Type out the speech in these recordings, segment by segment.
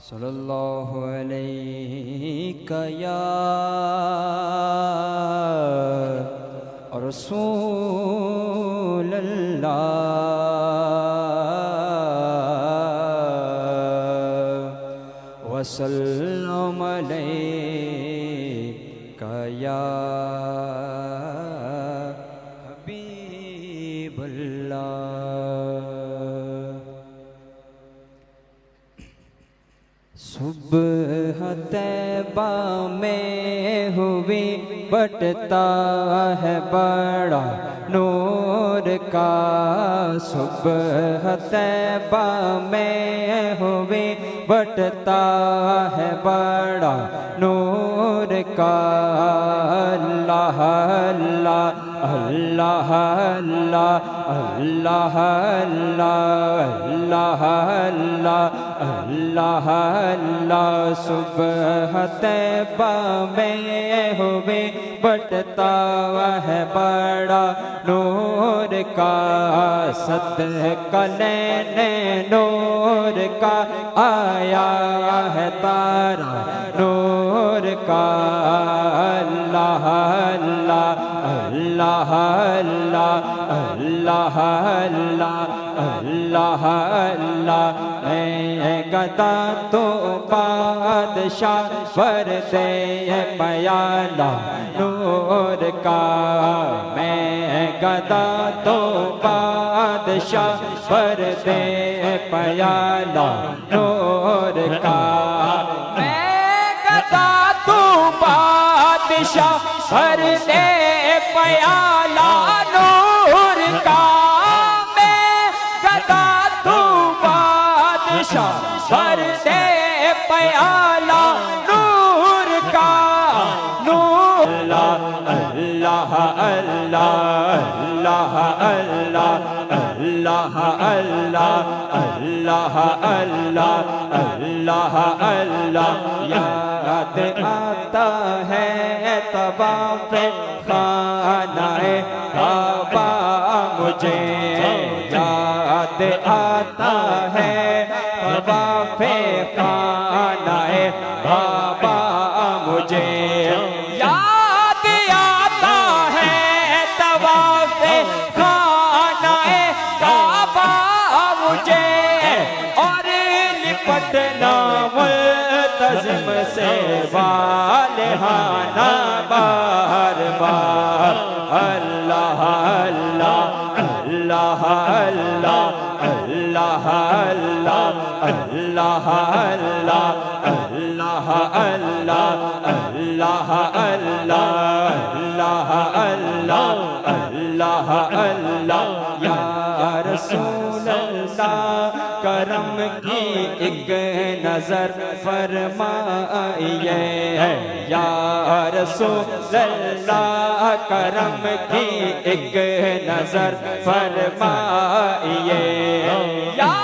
صلی اللہ علیہ یا رسول اللہ وسلم علیہ یا حبیب اللہ۔ صبح طیبہ میں ہوئی بٹتا ہے بڑا نور کا، صبح طیبہ میں ہوئی بٹتا ہے بڑا نور کا۔ اللہ اللہ اللہ اللہ اللہ اللہ اللہ اللہ اللہ۔ صبح طیبہ میں ہوئے بٹتا ہے بڑا نور کا، صدقہ لینے نور کا آیا ہے تارا نور کا۔ اللہ اللہ اللہ اللہ اللہ اللہ اللہ۔ میں گدا تو بادشاہ وردے پیالہ نور کا، میں گدا تو بادشاہ وردے پیالہ نور کا۔ میں گدا تو بادشاہ وردے پیالہ نور کا، میں گدا تو بادشاہ وردے پیالہ نور کا۔ نور اللہ اللہ اللہ اللہ اللہ اللہ اللہ اللہ اللہ اللہ۔ یاد آتا ہے طواف خانہ کعبہ مجھے، یاد آتا ہے طواف خانہ کعبہ مجھے، یاد آتا ہے طواف خانہ کعبہ مجھے، اور لپٹنا ملتزم سے والہانہ بار بار۔ اللہ اللہ اللہ اللہ اللہ اللہ اللہ اللہ اللہ اللہ اللہ اللہ اللہ اللہ۔ یا رسول اللہ کرم کی ایک نظر فرمائیے، یا رسول اللہ کرم کی ایک نظر فرمائیے، یا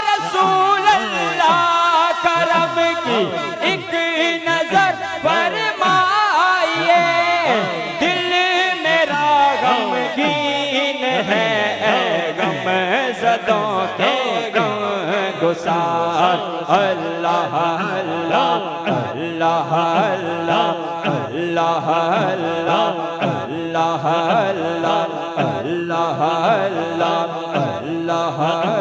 رسول اللہ کرم کی ایک نظر فرمائیے۔ دل میرا غمگین ہے، غم زدوں کے غم گسار۔ اللہ اللہ اللہ اللہ اللہ اللہ اللہ اللہ اللہ اللہ اللہ۔